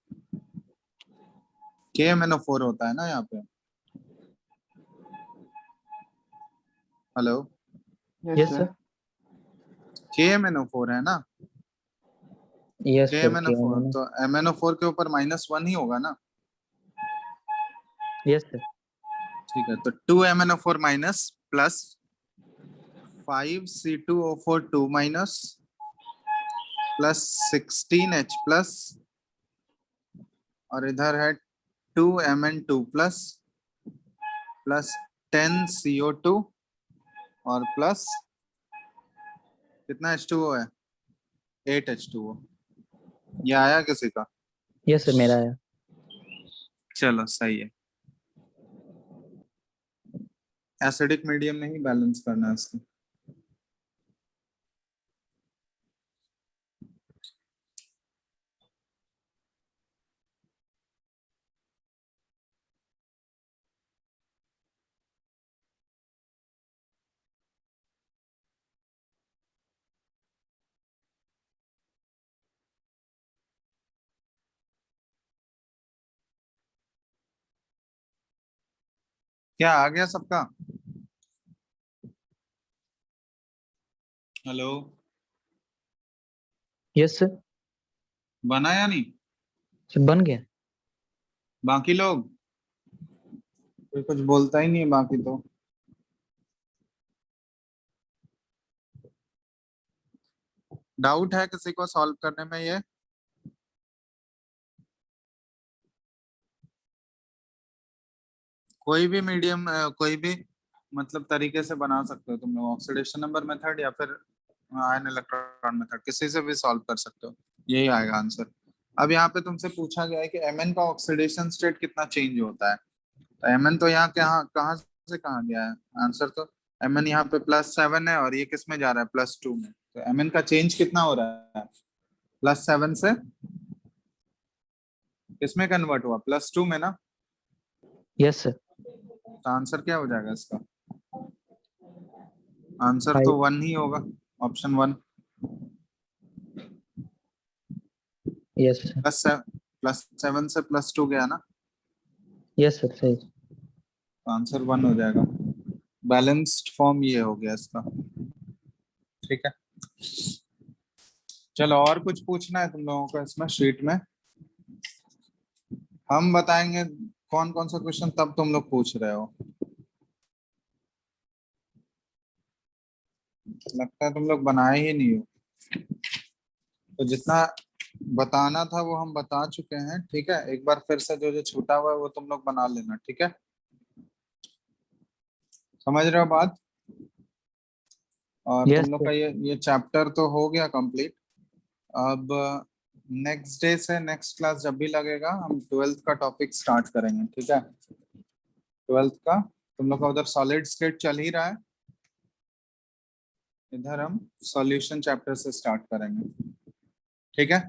KMnO4 होता है ना यहाँ पे। Hello, yes yes sir. Sir. KMnO4 है ना, यस सर KMnO4 तो MnO4 के ऊपर -1 ही होगा ना। Yes sir. ठीक है, तो 2MnO4 minus plus 5C2O4 2 minus plus 16H plus, और इधर है 2Mn2 प्लस प्लस 10CO2 और प्लस कितना H2O है, 8H2O। ये आया किसी का? यस सर मेरा है। चलो सही है, एसिडिक मीडियम में ही बैलेंस करना है इसको। क्या आ गया सबका? Hello, yes sir. बना या नहीं? सर बन गया। बाकी लोग कोई कुछ बोलता ही नहीं है बाकी तो। डाउट है किसी को सॉल्व करने में ये? कोई भी मीडियम, कोई भी मतलब तरीके से बना सकते हो तुम लोग, ऑक्सीडेशन नंबर मेथड या फिर आयन इलेक्ट्रॉन मेथड, किसी से भी सॉल्व कर सकते हो, यही आएगा आंसर। अब यहाँ पे तुमसे पूछा गया है कि Mn का ऑक्सीडेशन स्टेट कितना चेंज होता है, तो Mn तो यहाँ कहाँ कहाँ से कहाँ गया है, आंसर तो Mn यहाँ पे +7 है और ये किस में जा रहा है, +2 में, तो Mn का चेंज कितना हो रहा है, +7 से किसमें कन्वर्ट हुआ, +2 में ना, यस सर। तो आंसर क्या हो जाएगा इसका, आंसर तो 5। 1 ही होगा, ऑप्शन 1, यस सर। +7 से +2 गया ना, यस सर सही। तो आंसर 1 हो जाएगा। बैलेंस्ड फॉर्म ये हो गया इसका, ठीक है। चलो और कुछ पूछना है तुम लोगों को इसमें शीट में, हम बताएंगे कौन कौन सा क्वेश्चन, तब तुम लोग पूछ रहे हो, लगता है तुम लोग बनाए ही नहीं हो, तो जितना बताना था वो हम बता चुके हैं, ठीक है। एक बार फिर से जो जो छूटा हुआ है वो तुम लोग बना लेना, ठीक है, समझ रहे हो बात। और यस तुम लोग सर। का ये चैप्टर तो हो गया कंप्लीट। अब नेक्स्ट डे से नेक्स्ट क्लास जब भी लगेगा हम 12th का टॉपिक स्टार्ट करेंगे, ठीक है। 12th का तुम लोग का उधर सॉलिड स्टेट चल ही रहा है, इधर हम सॉल्यूशन चैप्टर से स्टार्ट करेंगे, ठीक है।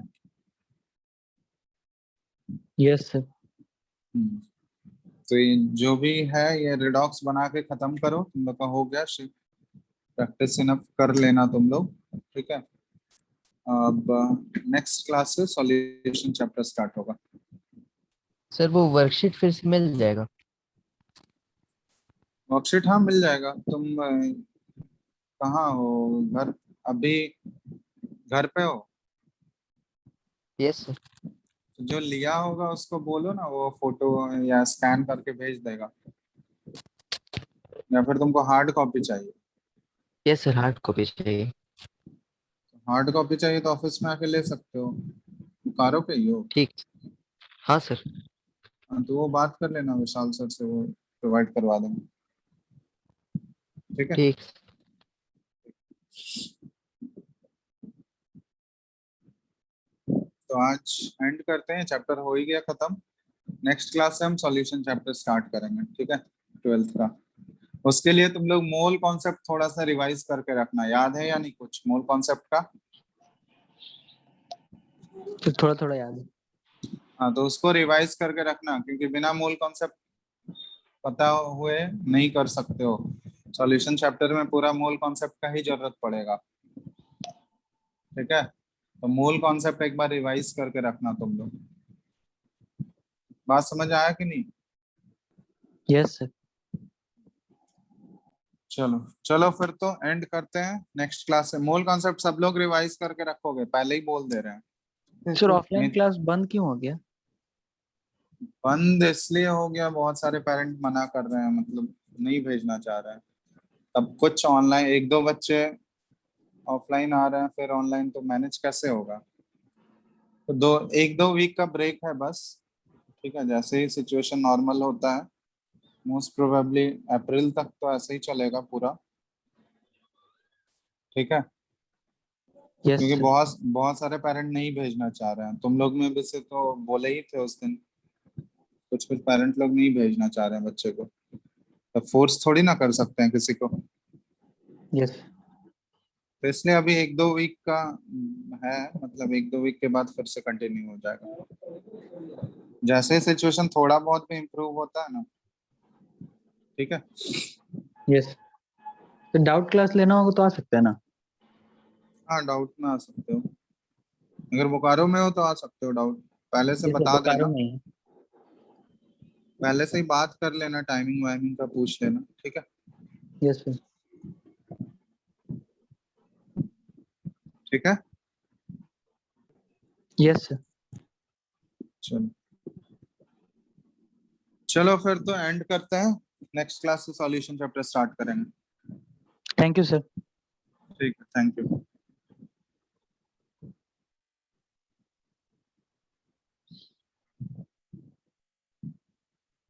Yes sir. तो ये जो भी है ये रिडॉक्स बना के खत्म करो, तुम लोग का हो गया, प्रैक्टिस इनफ कर लेना तुम लोग, ठीक है। अब नेक्स्ट क्लास से सॉल्यूशन चैप्टर स्टार्ट होगा। सर वो वर्कशीट फिर से मिल जाएगा? वर्कशीट हाँ मिल जाएगा, तुम कहाँ हो, घर, अभी घर पे हो, यस सर। तो जो लिया होगा उसको बोलो ना, वो फोटो या स्कैन करके भेज देगा, या फिर तुमको हार्ड कॉपी चाहिए। यस सर, हार्ड कॉपी चाहिए। हार्ड कॉपी चाहिए तो ऑफिस में आके ले सकते हो, कारों पे ही हो। ठीक। हाँ सर। हाँ, तो वो बात कर लेना विशाल सर से, वो प्रोवाइड करवा देंगे, ठीक है। ठीक। तो आज एंड करते हैं, चैप्टर हो ही गया खत्म। नेक्स्ट क्लास से हम सॉल्यूशन चैप्टर स्टार्ट करेंगे, ठीक है, 12th का। उसके लिए तुम लोग मोल कॉन्सेप्ट थोड़ा सा रिवाइज करके रखना, याद है या नहीं कुछ मोल कॉन्सेप्ट का? तो थोड़ा थोड़ा याद है। हाँ, तो उसको रिवाइज करके रखना, क्योंकि बिना मोल कॉन्सेप्ट पता हुए नहीं कर सकते हो, सॉल्यूशन चैप्टर में पूरा मोल कॉन्सेप्ट का ही जरूरत पड़ेगा, ठीक है। तो मोल कॉन्सेप्ट एक बार रिवाइज करके रखना तुम लोग, बात समझ आया कि नहीं? Yes sir. चलो चलो फिर तो एंड करते हैं, नेक्स्ट क्लास से मोल कॉन्सेप्ट सब लोग रिवाइज करके रखोगे, पहले ही बोल दे रहे हैं। सर ऑफलाइन नहीं, क्लास बंद क्यों हो गया? बंद इसलिए हो गया, बहुत सारे पेरेंट मना कर रहे हैं, मतलब नहीं भेजना चाह रहे हैं। अब कुछ ऑनलाइन, एक दो बच्चे ऑफलाइन आ रहे हैं, फिर ऑनलाइन, तो मैनेज कैसे होगा। तो 1-2 वीक का ब्रेक है बस, ठीक है, जैसे ही सिचुएशन नॉर्मल होता है, मोस्ट प्रोबेबली अप्रैल तक तो ऐसे ही चलेगा पूरा, ठीक है। यस क्योंकि सर। बहुत बहुत सारे पेरेंट नहीं भेजना चाह रहे हैं, तुम लोग में भी से तो बोले ही थे उस दिन, कुछ कुछ पेरेंट लोग नहीं भेजना चाह रहे हैं बच्चे को, तो फोर्स थोड़ी ना कर सकते हैं किसी को, यस। तो इसलिए अभी 1-2 वीक का है, मतलब 1-2 वीक के बाद फिर से कंटिन्यू हो जाएगा, जैसे ही सिचुएशन थोड़ा बहुत भी इम्प्रूव होता है ना, ठीक है। यस। तो डाउट क्लास लेना होगा तो आ सकते हैं ना? हाँ, डाउट में आ सकते हो, अगर बोकारो में हो तो आ सकते हो, डाउट पहले से जैसे बता बोकारो देना, में है। पहले से ही बात कर लेना, टाइमिंग वाइमिंग का पूछ लेना, ठीक है। Yes sir. ठीक है, यस सर। चलो चलो फिर तो एंड करते हैं, नेक्स्ट क्लास से सॉल्यूशन चैप्टर स्टार्ट करेंगे, थैंक यू सर। ठीक है, थैंक यू।